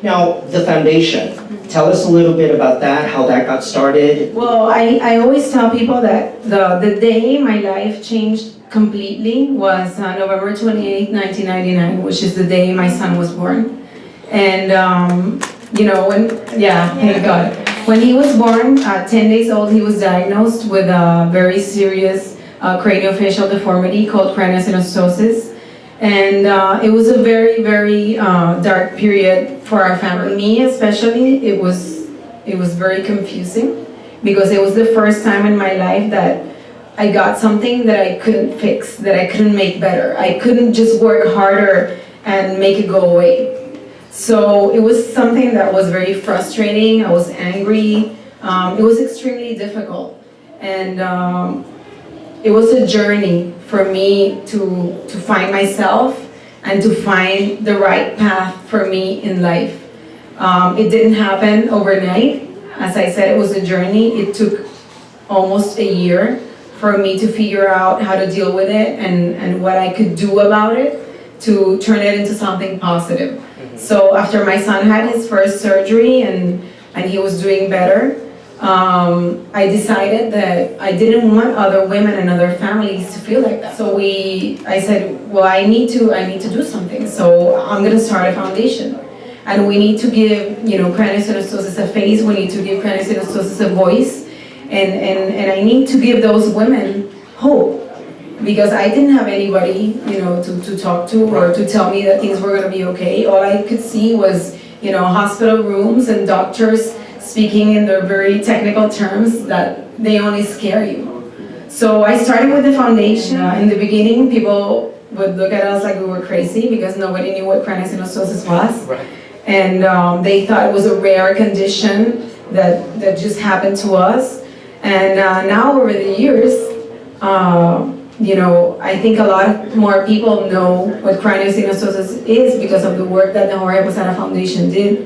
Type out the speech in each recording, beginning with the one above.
Now, the foundation, tell us a little bit about that, how that got started. Well, I always tell people that the day my life changed completely was November 28, 1999, which is the day my son was born. And, thank God. When he was born, at 10 days old, he was diagnosed with a very serious craniofacial deformity called craniosynostosis. And it was a very, very dark period for our family. Me especially, it was very confusing because it was the first time in my life that I got something that I couldn't fix, that I couldn't make better. I couldn't just work harder and make it go away. So it was something that was very frustrating. I was angry. It was extremely difficult. And it was a journey for me to find myself and to find the right path for me in life. It didn't happen overnight. As I said, it was a journey. It took almost a year for me to figure out how to deal with it and what I could do about it to turn it into something positive. Mm-hmm. So after my son had his first surgery and he was doing better, I decided that I didn't want other women and other families to feel like that. So I said, well, I need to do something. So I'm gonna start a foundation. And we need to give, craniosynostosis a face, we need to give craniosynostosis a voice, and I need to give those women hope. Because I didn't have anybody, to talk to or to tell me that things were gonna be okay. All I could see was, hospital rooms and doctors speaking in their very technical terms that they only scare you. So I started with the foundation. In the beginning, people would look at us like we were crazy because nobody knew what craniosynostosis was. Right. And they thought it was a rare condition that just happened to us. And now over the years, I think a lot more people know what craniosynostosis is because of the work that the Jorge Posada Foundation did.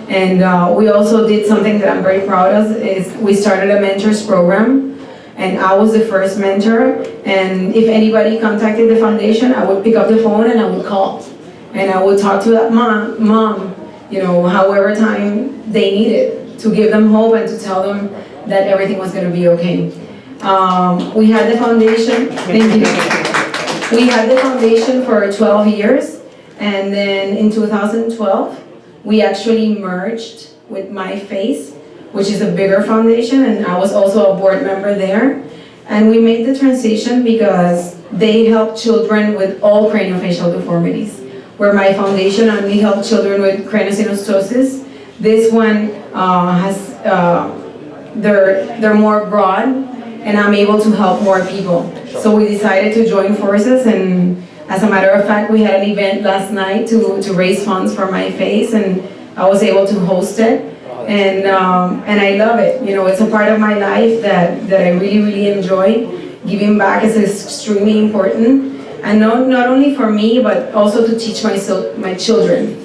And we also did something that I'm very proud of, is we started a mentors program. And I was the first mentor. And if anybody contacted the foundation, I would pick up the phone and I would call. And I would talk to that mom, however time they needed, to give them hope and to tell them that everything was going to be okay. We had the foundation, thank you. We had the foundation for 12 years, and then in 2012, we actually merged with My Face, which is a bigger foundation, and I was also a board member there. And we made the transition because they help children with all craniofacial deformities. Where my foundation only helped children with craniosynostosis, this one they're more broad, and I'm able to help more people. So we decided to join forces, and as a matter of fact, we had an event last night to raise funds for My Face, and I was able to host it. And I love it. It's a part of my life that I really, really enjoy. Giving back is extremely important. And not only for me, but also to teach my children,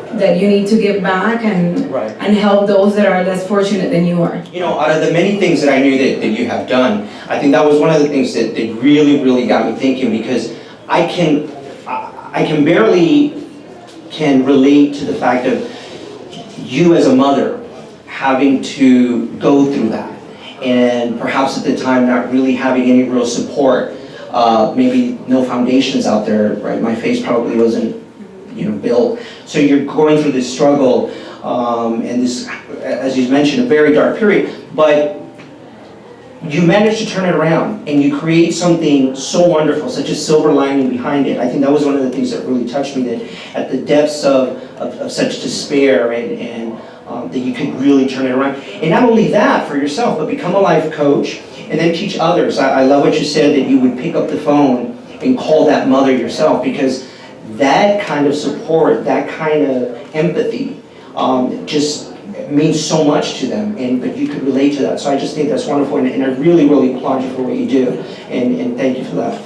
that you need to give back and help those that are less fortunate than you are. Out of the many things that I knew that you have done, I think that was one of the things that really, really got me thinking, because I can barely relate to the fact of you as a mother having to go through that, and perhaps at the time not really having any real support. Maybe no foundations out there, right? My Face probably wasn't, built. So you're going through this struggle, and this, as you mentioned, a very dark period, but you managed to turn it around, and you create something so wonderful, such a silver lining behind it. I think that was one of the things that really touched me, that at the depths of such despair, and that you could really turn it around. And not only that for yourself, but become a life coach, and then teach others. I love what you said, that you would pick up the phone and call that mother yourself, because that kind of support, that kind of empathy, just means so much to them, but you could relate to that. So I just think that's wonderful, and I really, really applaud you for what you do, and thank you for that.